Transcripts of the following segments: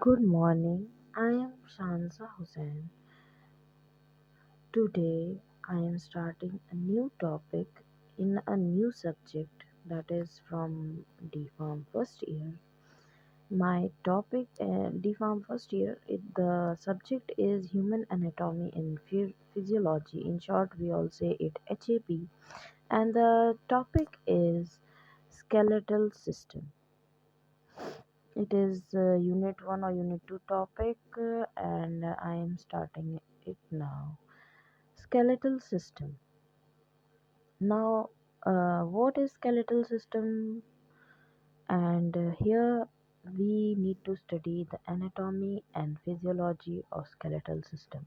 Good morning. I am Shansa Hussain. Today I am starting a new topic in a new subject that is from DPharm first year. My topic DPharm first year the subject is human anatomy and physiology. In short we all say it HAP, and the topic is skeletal system. It is unit 1 or unit 2 topic, and I am starting it now. Skeletal system. Now, what is skeletal system? And here we need to study the anatomy and physiology of skeletal system.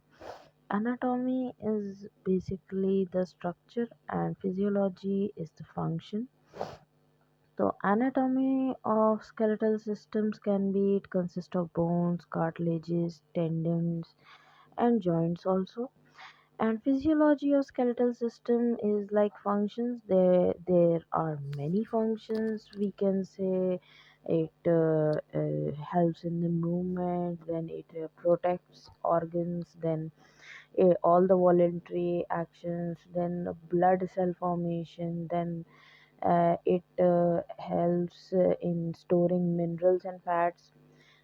Anatomy is basically the structure and physiology is the function. So anatomy of skeletal systems can be it consists of bones, cartilages, tendons, and joints also. And physiology of skeletal system is like functions. There are many functions. We can say it helps in the movement. Then it protects organs. Then all the voluntary actions. Then blood cell formation. Then it helps in storing minerals and fats.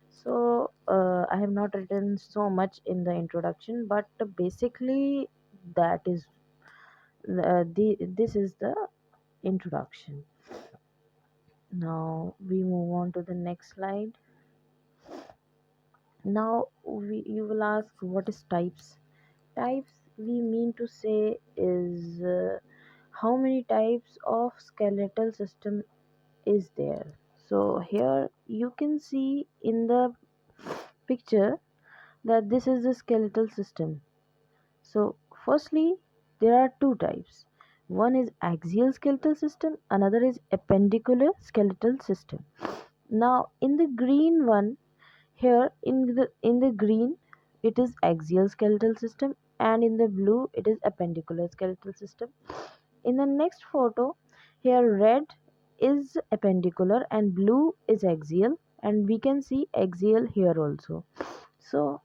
So I have not written so much in the introduction, but basically that is this is the introduction. Now we move on to the next slide. Now you will ask what is types. Types we mean to say is how many types of skeletal system is there. So here you can see in the picture that this is the skeletal system. So firstly there are two types. One is axial skeletal system, another is appendicular skeletal system. Now in the green one, here in the green it is axial skeletal system, and in the blue it is appendicular skeletal system. In the next photo, here red is appendicular and blue is axial, and we can see axial here also. So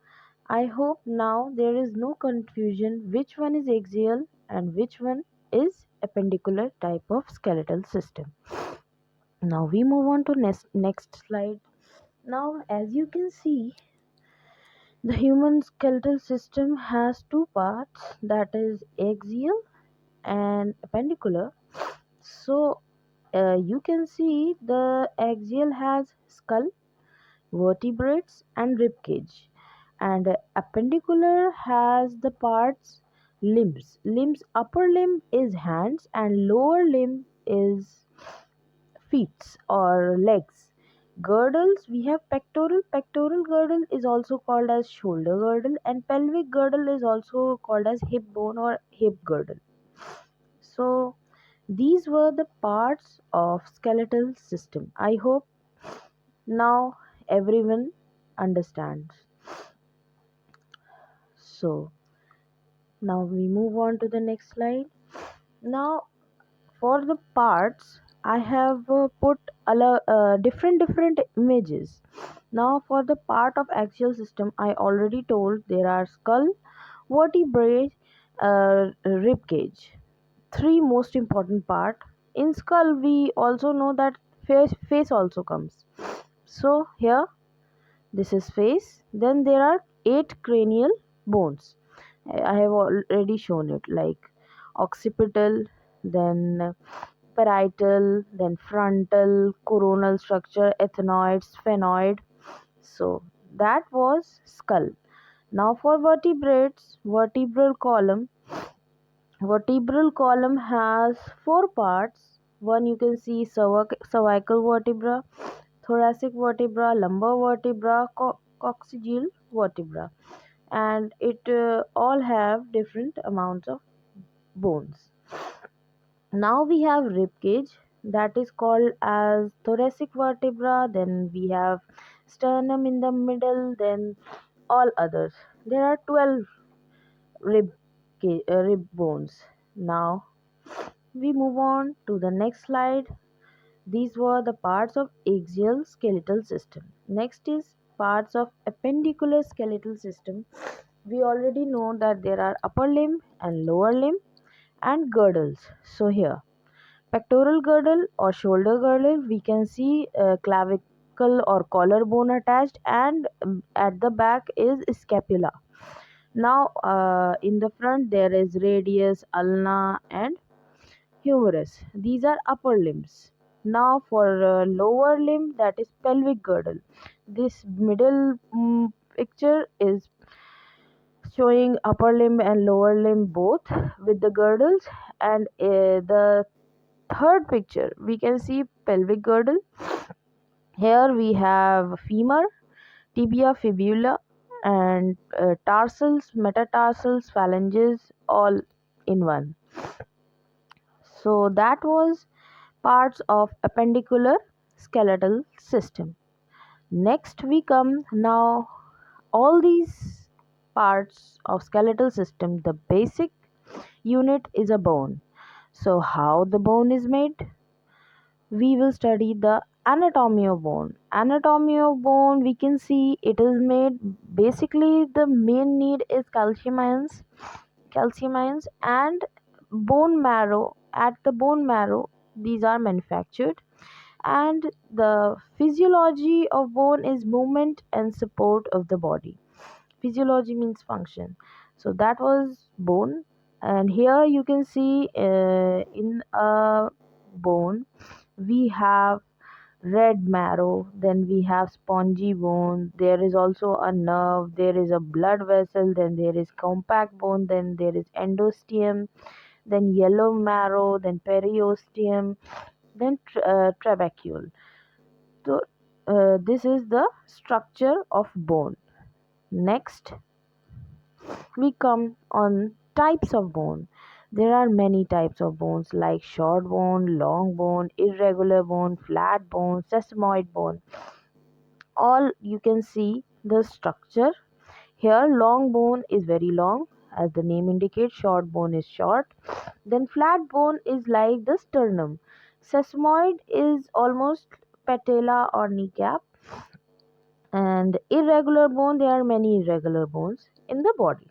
I hope now there is no confusion which one is axial and which one is appendicular type of skeletal system. Now we move on to next slide. Now as you can see, the human skeletal system has two parts, that is axial and appendicular. So you can see the axial has skull, vertebrates, and rib cage, and appendicular has the parts limbs. Upper limb is hands and lower limb is feet or legs. Girdles, we have pectoral girdle is also called as shoulder girdle, and pelvic girdle is also called as hip bone or hip girdle. So these were the parts of skeletal system. I hope now everyone understands. So now we move on to the next slide. Now for the parts I have put different images. Now for the part of axial system I already told there are skull, vertebrae, rib cage. Three most important part. In skull we also know that face also comes. So here this is face. Then there are 8 cranial bones. I have already shown it, like occipital, then parietal, then frontal, coronal structure, ethmoid, sphenoid. So that was skull. Now for vertebrates, vertebral column has 4 parts. One you can see cervical vertebra, thoracic vertebra, lumbar vertebra, coccygeal vertebra, and it all have different amounts of bones. Now we have rib cage, that is called as thoracic vertebra. Then we have sternum in the middle, then all others. There are 12 rib bones. Now we move on to the next slide. These were the parts of axial skeletal system. Next is parts of appendicular skeletal system, we already know that there are upper limb and lower limb and girdles. So here, pectoral girdle or shoulder girdle, we can see clavicle or collarbone attached, and at the back is scapula. Now in the front there is radius, ulna and humerus. These are upper limbs. Now for lower limb, that is pelvic girdle. This middle picture is showing upper limb and lower limb both with the girdles, and the third picture we can see pelvic girdle. Here we have femur, tibia, fibula and tarsals, metatarsals, phalanges all in one. So that was parts of appendicular skeletal system. Next we come now, all these parts of skeletal system, the basic unit is a bone. So how the bone is made? We will study the anatomy of bone. Anatomy of bone, we can see it is made, basically the main need is calcium ions and bone marrow. At the bone marrow these are manufactured, and the physiology of bone is movement and support of the body. Physiology means function. So that was bone, and here you can see in a bone we have red marrow, then we have spongy bone, there is also a nerve, there is a blood vessel, then there is compact bone, then there is endosteum, then yellow marrow, then periosteum, then trabecule. So this is the structure of bone. Next we come on types of bone. There are many types of bones like short bone, long bone, irregular bone, flat bone, sesamoid bone. All you can see the structure. Here long bone is very long, as the name indicates. Short bone is short. Then flat bone is like the sternum. Sesamoid is almost patella or kneecap. And irregular bone, there are many irregular bones in the body.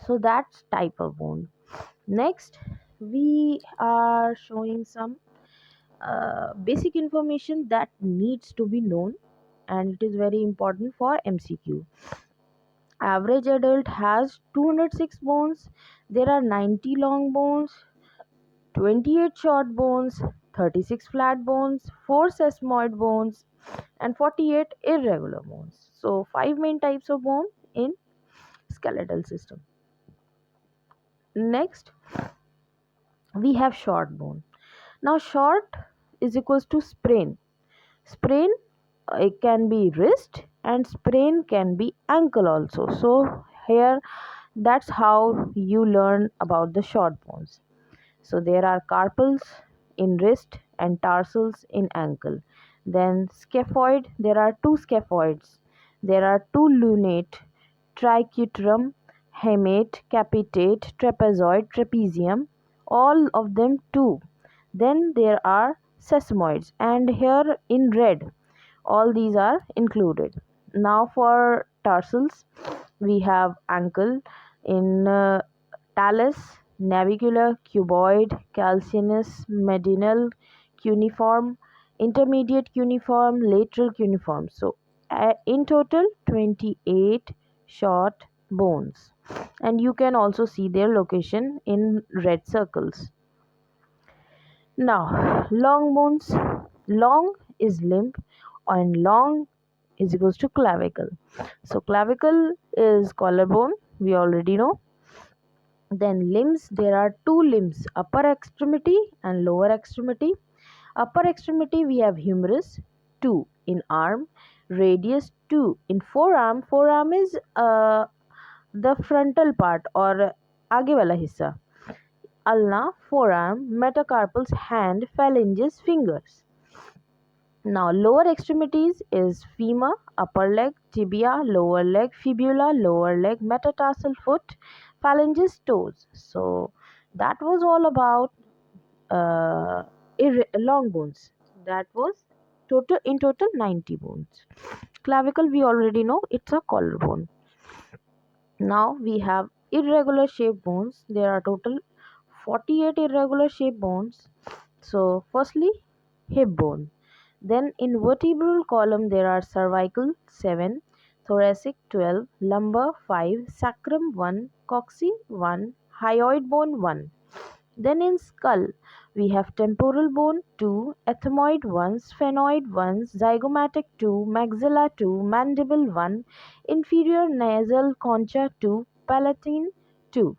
So that's type of bone. Next we are showing some basic information that needs to be known, and it is very important for MCQ. Average adult has 206 bones. There are 90 long bones, 28 short bones, 36 flat bones, 4 sesamoid bones and 48 irregular bones. So 5 main types of bone in skeletal system. Next we have short bone. Now short is equals to sprain. Sprain, it can be wrist, and sprain can be ankle also. So here that's how you learn about the short bones. So there are carpals in wrist and tarsals in ankle. Then scaphoid, there are two scaphoids. There are two lunate, triquetrum, hamate, capitate, trapezoid, trapezium, all of them two. Then there are sesamoids, and here in red all these are included. Now for tarsals, we have ankle in talus, navicular, cuboid, calcaneus, medial, cuneiform, intermediate cuneiform, lateral cuneiform. So in total 28 short bones, and you can also see their location in red circles. Now long bones, long is limb and long is equals to clavicle. So clavicle is collarbone, we already know. Then limbs, there are two limbs, upper extremity and lower extremity. Upper extremity we have humerus, 2 in arm, radius 2 in forearm. Forearm is the frontal part or आगे वाला हिस्सा. Ulna, forearm, metacarpals, hand, phalanges, fingers. Now lower extremities is femur, upper leg, tibia, lower leg, fibula, lower leg, metatarsal foot, phalanges, toes. So that was all about long bones. That was total 90 bones. Clavicle we already know, it's a collarbone. Now we have irregular shaped bones. There are total 48 irregular shaped bones. So firstly, hip bone. Then in vertebral column there are cervical 7, thoracic 12, lumbar 5, sacrum 1, coccyx 1, hyoid bone 1. Then in skull we have temporal bone 2, ethmoid 1, sphenoid 1, zygomatic 2, maxilla 2, mandible 1, inferior nasal concha 2, palatine 2.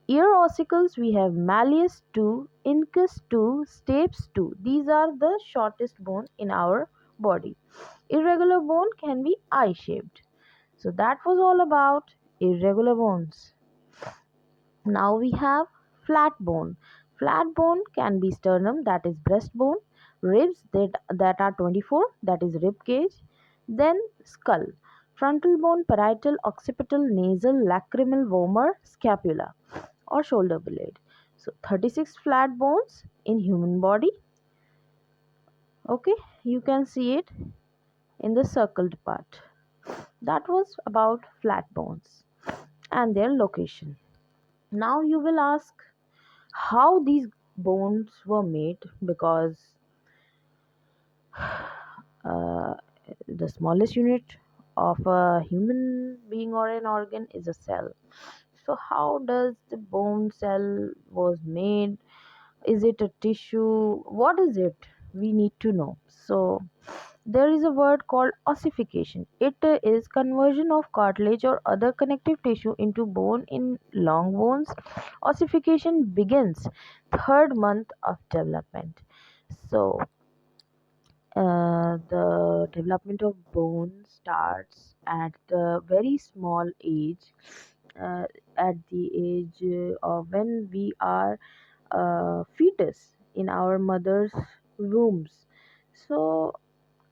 Ear ossicles we have malleus 2, incus 2, stapes 2. These are the shortest bone in our body. Irregular bone can be eye shaped. So that was all about irregular bones. Now we have flat bone. Flat bone can be sternum, that is breastbone, ribs that are 24, that is rib cage, then skull, frontal bone, parietal, occipital, nasal, lacrimal, vomer, scapula or shoulder blade. So 36 flat bones in human body. Okay, you can see it in the circled part. That was about flat bones and their location. Now you will ask how these bones were made, because uh, the smallest unit of a human being or an organ is a cell. So how does the bone cell was made? Is it a tissue? What is it? We need to know. So there is a word called ossification. It is conversion of cartilage or other connective tissue into bone in long bones. Ossification begins third month of development. So the development of bone starts at the very small age, uh, at the age of when we are fetus in our mother's wombs. So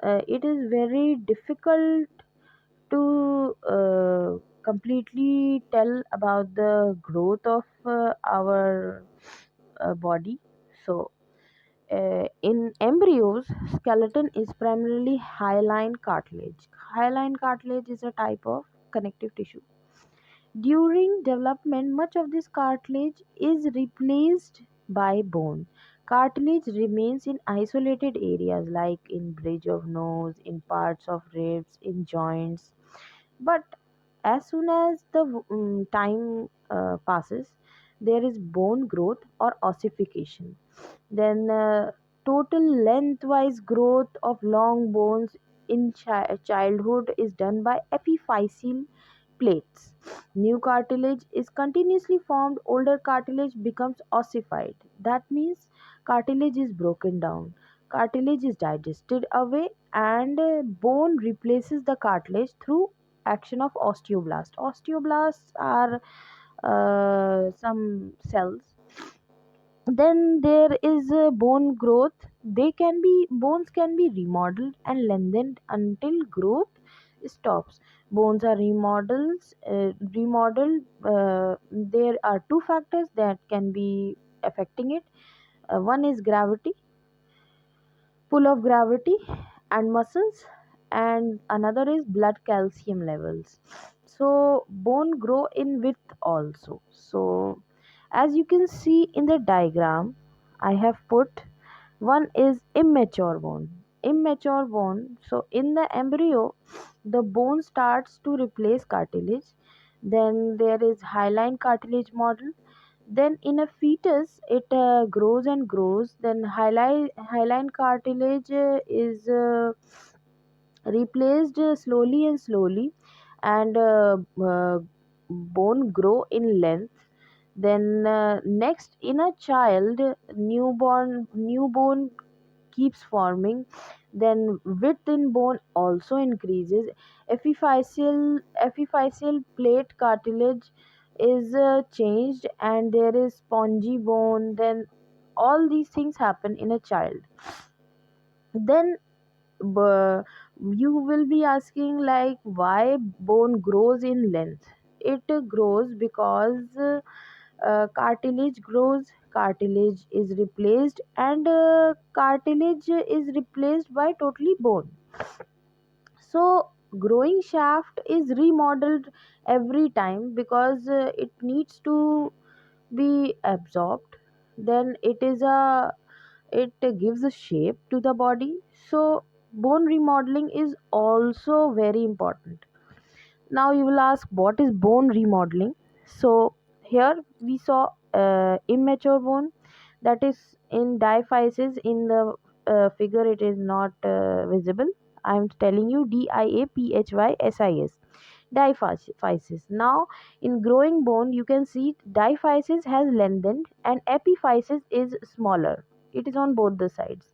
it is very difficult to completely tell about the growth of our body. So in embryos, skeleton is primarily hyaline cartilage. Hyaline cartilage is a type of connective tissue. During development, much of this cartilage is replaced by bone. Cartilage remains in isolated areas like in bridge of nose, in parts of ribs, in joints. But as soon as the time passes, there is bone growth or ossification. Then total lengthwise growth of long bones in childhood is done by epiphyseal plates. New cartilage is continuously formed, older cartilage becomes ossified. That means cartilage is broken down. Cartilage is digested away and bone replaces the cartilage through action of osteoblasts. Osteoblasts are some cells. Then there is bone growth. Bones can be remodeled and lengthened until growth stops. Bones are remodeled. There are two factors that can be affecting it. One is gravity, pull of gravity and muscles, and another is blood calcium levels. So bone grow in width also. So as you can see in the diagram I have put, one is immature bone. Immature bone, so in the embryo the bone starts to replace cartilage. Then there is hyaline cartilage model. Then in a fetus it grows and grows. Then hyaline cartilage is replaced slowly and slowly, and bone grow in length. Then next in a child, newborn keeps forming. Then width in bone also increases. Epiphyseal plate cartilage is changed and there is spongy bone. Then all these things happen in a child. Then b- you will be asking like why bone grows in length. It grows because cartilage grows, cartilage is replaced, and cartilage is replaced by totally bone. So growing shaft is remodeled every time because it needs to be absorbed. Then it gives a shape to the body. So bone remodeling is also very important. Now you will ask, what is bone remodeling? So here we saw immature bone, that is in diaphysis. In the figure it is not visible. I am telling you diaphysis, diaphysis. Now in growing bone you can see diaphysis has lengthened and epiphysis is smaller. It is on both the sides.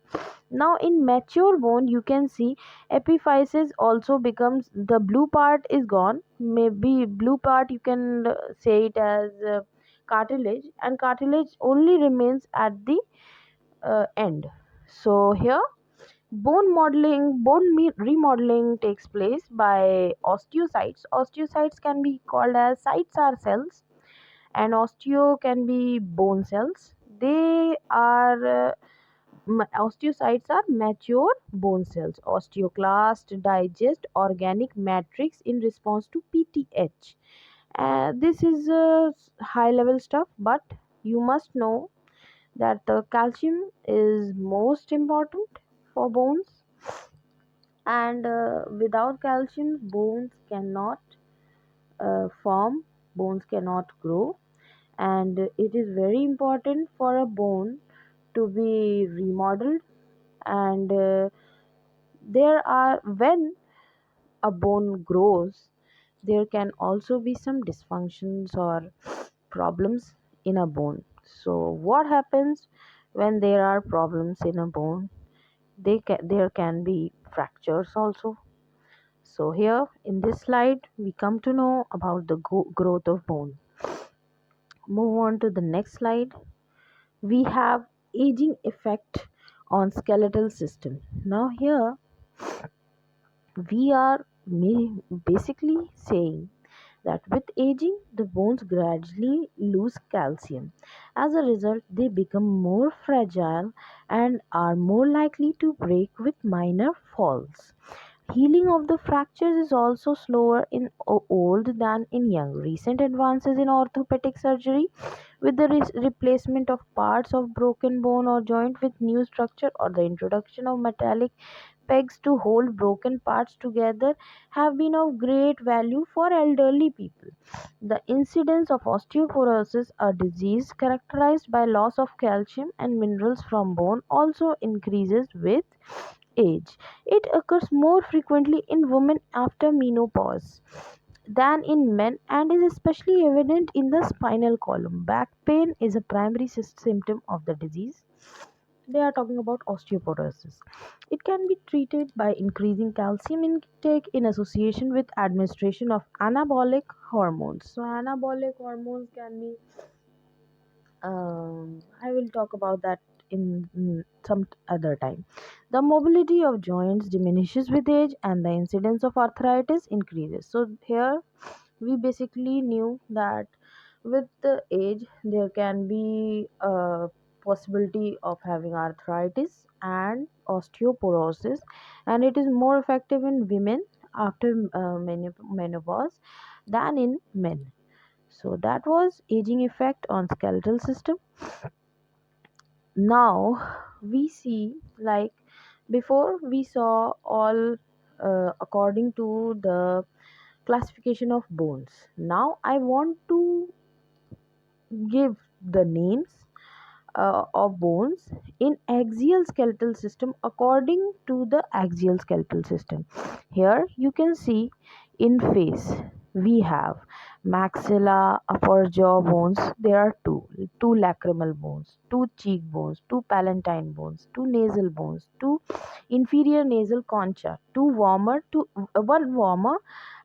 Now in mature bone you can see epiphysis also becomes, the blue part is gone. Maybe blue part you can say it as cartilage, and cartilage only remains at the end. So here remodeling takes place by osteocytes. Osteocytes can be called as sites are cells, and osteo can be bone cells. They are osteocytes are mature bone cells. Osteoclast digest organic matrix in response to PTH. This is high level stuff, but you must know that the calcium is most important for bones, and without calcium bones cannot form, bones cannot grow, and it is very important for a bone to be remodeled. And there are, when a bone grows, there can also be some dysfunctions or problems in a bone. So what happens when there are problems in a bone? There can be fractures also. So here in this slide we come to know about the growth of bone. Move on to the next slide. We have aging effect on skeletal system. Now here we are basically saying that with aging, the bones gradually lose calcium. As a result, they become more fragile and are more likely to break with minor falls. Healing of the fractures is also slower in old than in young. Recent advances in orthopedic surgery, with the replacement of parts of broken bone or joint with new structure, or the introduction of metallic pegs to hold broken parts together, have been of great value for elderly people. The incidence of osteoporosis, a disease characterized by loss of calcium and minerals from bone, also increases with age. It occurs more frequently in women after menopause than in men and is especially evident in the spinal column. Back pain is a primary symptom of the disease. They are talking about osteoporosis. It can be treated by increasing calcium intake in association with administration of anabolic hormones. So anabolic hormones can be, I will talk about that in some other time. The mobility of joints diminishes with age and the incidence of arthritis increases. So here we basically knew that with the age there can be a possibility of having arthritis and osteoporosis, and it is more effective in women after menopause than in men. So that was aging effect on skeletal system. Now we see, like, before we saw all according to the classification of bones. Now I want to give the names of bones in axial skeletal system according to the axial skeletal system. Here you can see in face we have maxilla, upper jaw bones. There are two lacrimal bones, two cheek bones, two palatine bones, two nasal bones, two inferior nasal concha, one warmer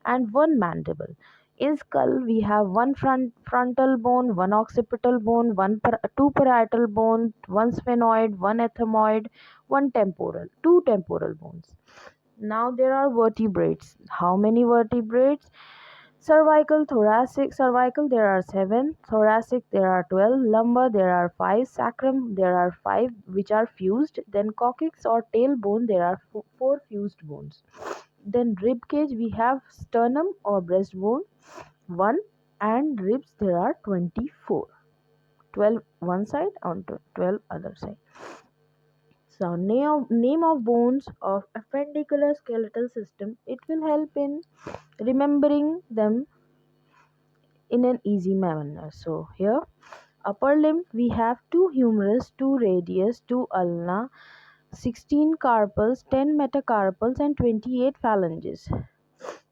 and one mandible. In skull, we have one frontal bone, one occipital bone, two parietal bone, one sphenoid, one ethmoid, two temporal bones. Now there are vertebrates. How many vertebrates? Cervical, there are 7. Thoracic, there are 12. Lumbar, there are 5. Sacrum, there are 5 which are fused. Then coccyx or tailbone, there are 4 fused bones. Then rib cage, we have sternum or breastbone 1, and ribs there are 24, 12 one side and 12 other side. So name of bones of appendicular skeletal system, it will help in remembering them in an easy manner. So here, upper limb, we have 2 humerus, 2 radius, 2 ulna, 16 carpals, 10 metacarpals, and 28 phalanges.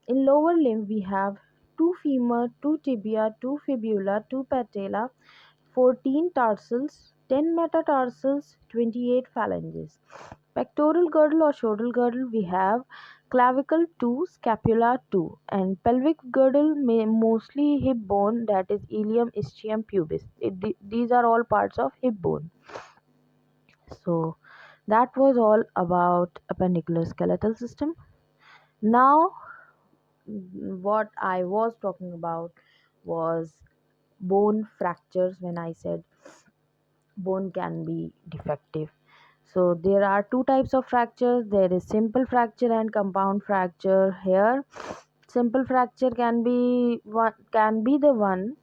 In lower limb, we have 2 femur, 2 tibia, 2 fibula, 2 patella, 14 tarsals, 10 metatarsals, 28 phalanges. Pectoral girdle or shoulder girdle, we have clavicle 2, scapula 2, and pelvic girdle mostly hip bone, that is ilium, ischium, pubis. These are all parts of hip bone. So that was all about appendicular skeletal system. Now what I was talking about was bone fractures. When I said bone can be defective, so there are two types of fractures. There is simple fracture and compound fracture. Here, simple fracture can be the one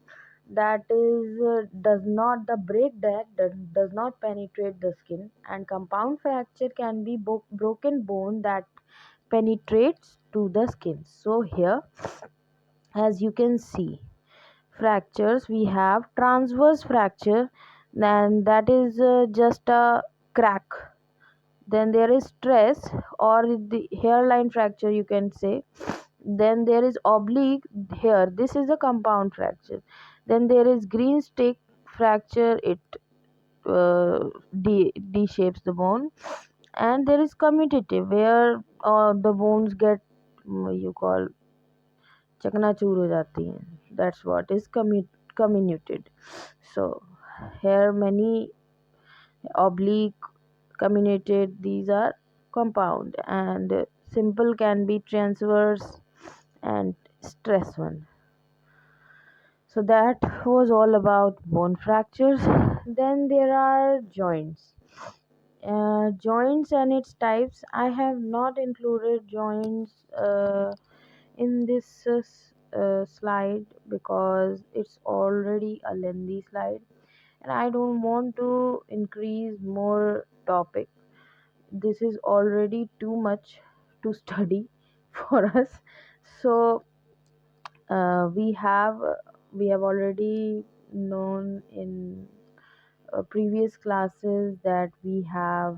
that is does not the break that does not penetrate the skin, and compound fracture can be broken bone that penetrates to the skin. So here, as you can see, fractures, we have transverse fracture, and that is just a crack. Then there is stress or the hairline fracture, you can say. Then there is oblique, here this is a compound fracture. Then there is green stick fracture, it de-shapes the bone. And there is commutative, where the bones get you call चकनाचूर हो जाती हैं. That's what is comminuted. So here many oblique, comminuted, these are compound, and simple can be transverse and stress one. So that was all about bone fractures. Then there are joints. Joints and its types. I have not included joints in this slide because it's already a lengthy slide, and I don't want to increase more topic. This is already too much to study for us. So we have already known in previous classes that we have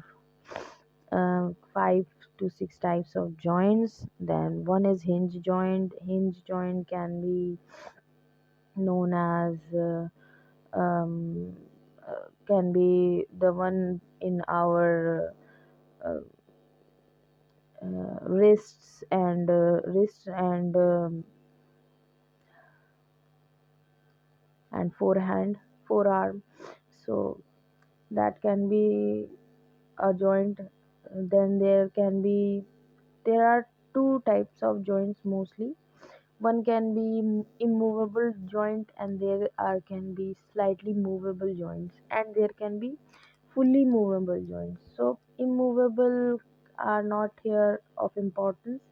5 to 6 types of joints. Then one is hinge joint. Hinge joint can be known as um, can be the one in our uh, wrists and forearm. So that can be a joint. Then there are two types of joints mostly. One can be immovable joint, and there are can be slightly movable joints, and there can be fully movable joints. So immovable are not here of importance.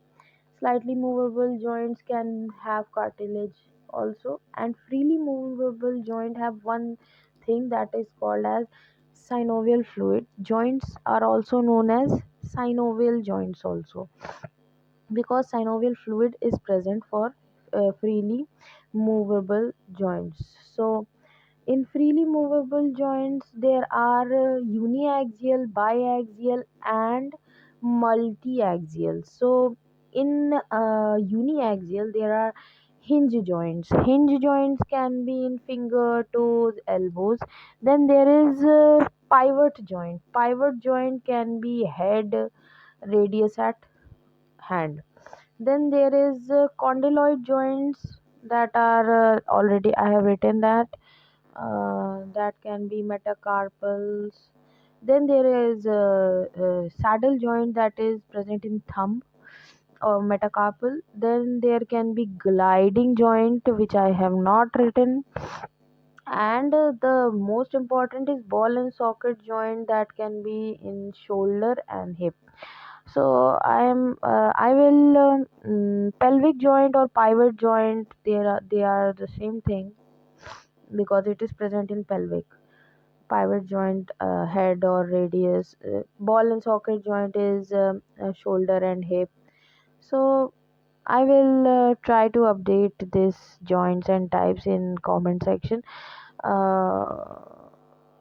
Slightly movable joints can have cartilage also, and freely movable joint have one thing that is called as synovial fluid. Joints are also known as synovial joints also, because synovial fluid is present for freely movable joints. So in freely movable joints, there are uniaxial, biaxial, and multiaxial. So in uniaxial, there are hinge joints. Hinge joints can be in finger, toes, elbows. Then there is pivot joint. Pivot joint can be head, radius at hand. Then there is condyloid joints that are already I have written that that can be metacarpals. Then there is a saddle joint that is present in thumb or metacarpal. Then there can be gliding joint, which I have not written. And the most important is ball and socket joint that can be in shoulder and hip. So I will pelvic joint or pivot joint, they are the same thing because it is present in pelvic. Pivot joint, head or radius. Ball and socket joint is shoulder and hip. So I will try to update this joints and types in comment section. uh,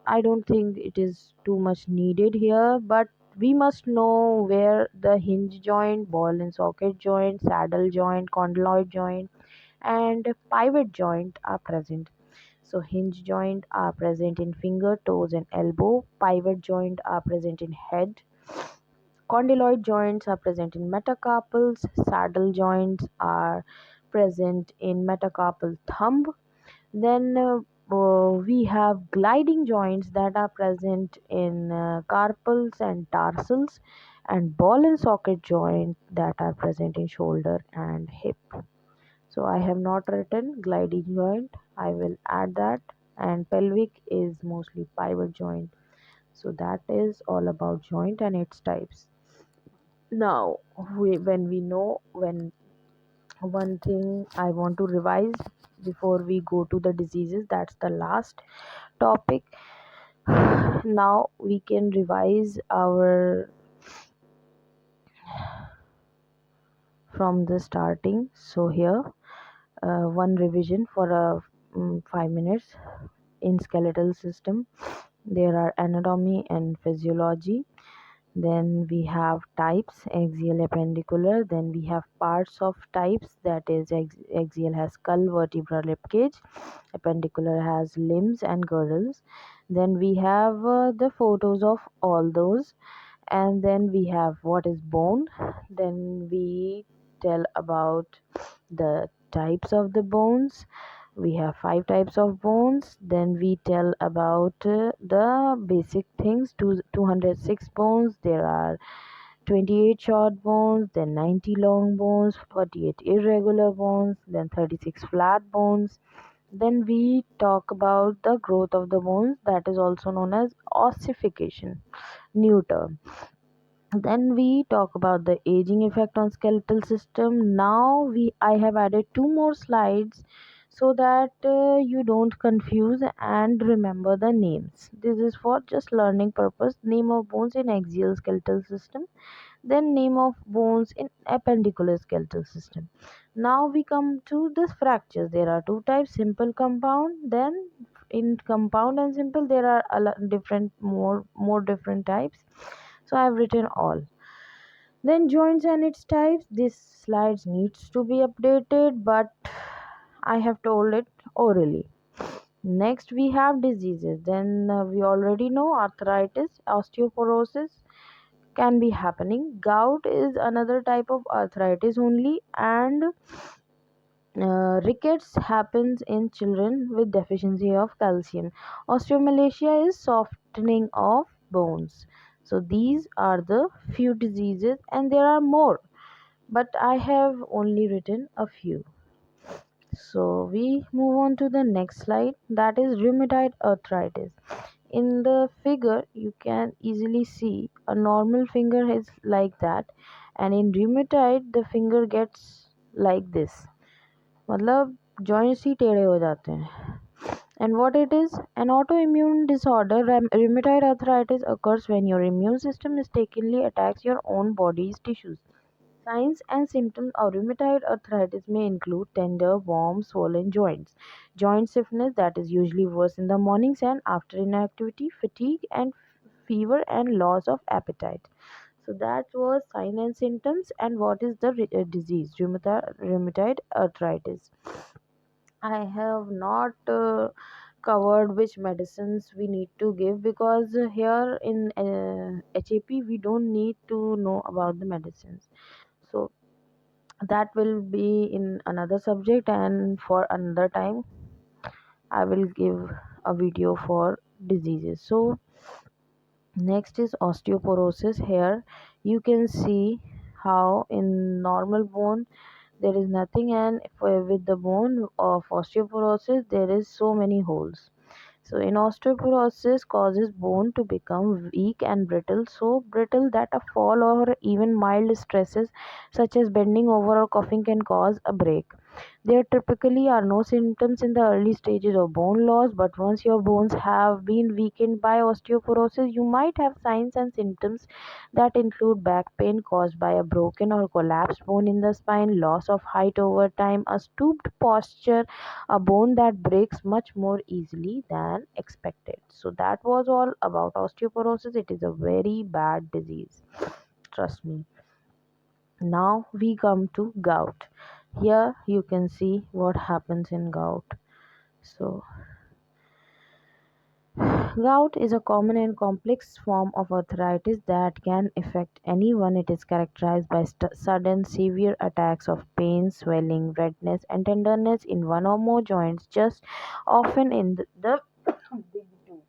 I don't think it is too much needed here, but we must know where the hinge joint, ball and socket joint, saddle joint, condyloid joint, and pivot joint are present. So hinge joint are present in finger, toes, and elbow. Pivot joint are present in head. Condyloid joints are present in metacarpals. Saddle joints are present in metacarpal thumb. Then we have gliding joints that are present in carpals and tarsals, and ball and socket joint that are present in shoulder and hip. So I have not written gliding joint. I will add that. And pelvic is mostly pivot joint. So that is all about joint and its types. Now, when we know, when one thing I want to revise before we go to the diseases, that's the last topic. Now we can revise our from the starting. So here, one revision for 5 minutes. In skeletal system, there are anatomy and physiology. Then we have types, axial, appendicular. Then we have parts of types, that is axial has skull, vertebra, rib cage. Appendicular has limbs and girdles. Then we have the photos of all those. And then we have what is bone. Then we tell about the types of the bones. We have 5 types of bones. Then we tell about the basic things. 206 bones. There are 28 short bones, then 90 long bones, 48 irregular bones, then 36 flat bones. Then we talk about the growth of the bones, that is also known as ossification, new term. Then we talk about the aging effect on skeletal system. Now I have added 2 more slides so that you don't confuse and remember the names. This is for just learning purpose. Name of bones in axial skeletal system, then name of bones in appendicular skeletal system. Now we come to the fractures. There are 2 types, simple, compound. Then in compound and simple there are a lot different, more different types. So I have written all. Then joints and its types. This slides needs to be updated, but I have told it orally. Next we have diseases. Then we already know arthritis, osteoporosis can be happening. Gout is another type of arthritis only, and rickets happens in children with deficiency of calcium. Osteomalacia is softening of bones. So these are the few diseases, and there are more, but I have only written a few. So we move on to the next slide, that is rheumatoid arthritis. In the figure you can easily see a normal finger is like that, and in rheumatoid the finger gets like this, मतलब joints ही टेढ़े हो जाते हैं. And what it is? An autoimmune disorder. Rheumatoid arthritis occurs when your immune system mistakenly attacks your own body's tissues. Signs and symptoms of rheumatoid arthritis may include tender, warm, swollen joints, joint stiffness that is usually worse in the mornings and after inactivity, fatigue and fever, and loss of appetite. So that was sign and symptoms. And what is the disease? Rheumatoid arthritis. I have not covered which medicines we need to give, because here in HAP we don't need to know about the medicines. So that will be in another subject, and for another time I will give a video for diseases. So next is osteoporosis. Here you can see how in normal bone there is nothing, and with the bone of osteoporosis there is so many holes. So in osteoporosis causes bone to become weak and brittle, so brittle that a fall or even mild stresses such as bending over or coughing can cause a break. There typically are no symptoms in the early stages of bone loss, but once your bones have been weakened by osteoporosis, you might have signs and symptoms that include back pain caused by a broken or collapsed bone in the spine, loss of height over time, a stooped posture, a bone that breaks much more easily than expected. So, that was all about osteoporosis. It is a very bad disease, trust me. Now we come to gout. Here you can see what happens in gout. So, gout is a common and complex form of arthritis that can affect anyone. It is characterized by sudden, severe attacks of pain, swelling, redness, and tenderness in one or more joints, just often in the big toe.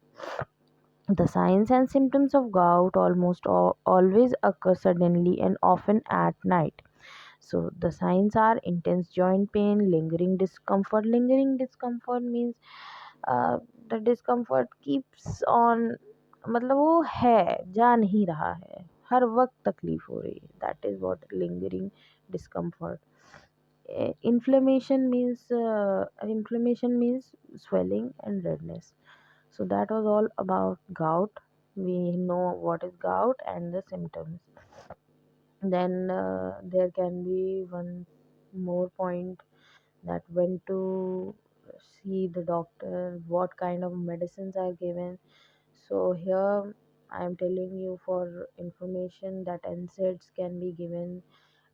The signs and symptoms of gout almost always occur suddenly and often at night. So the signs are intense joint pain, lingering discomfort. Lingering discomfort means uh, the discomfort keeps on, मतलब वो है, जा नहीं रहा है, हर वक्त तकलीफ हो रही है. That is what lingering discomfort. Inflammation means swelling and redness. So that was all about gout. We know what is gout and the symptoms. Then there can be one more point, that when to see the doctor, what kind of medicines are given. So here I am telling you for information that NSAIDs can be given,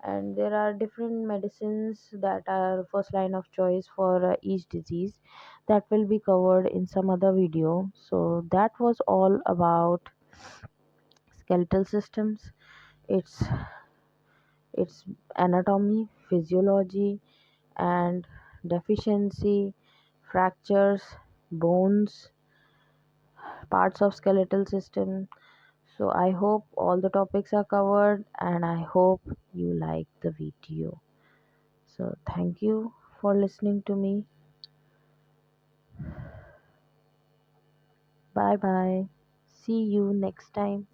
and there are different medicines that are first line of choice for each disease, that will be covered in some other video. So that was all about skeletal systems, its its anatomy, physiology, and deficiency, fractures, bones, parts of skeletal system. So I hope all the topics are covered, and I hope you like the video. So thank you for listening to me. Bye bye. See you next time.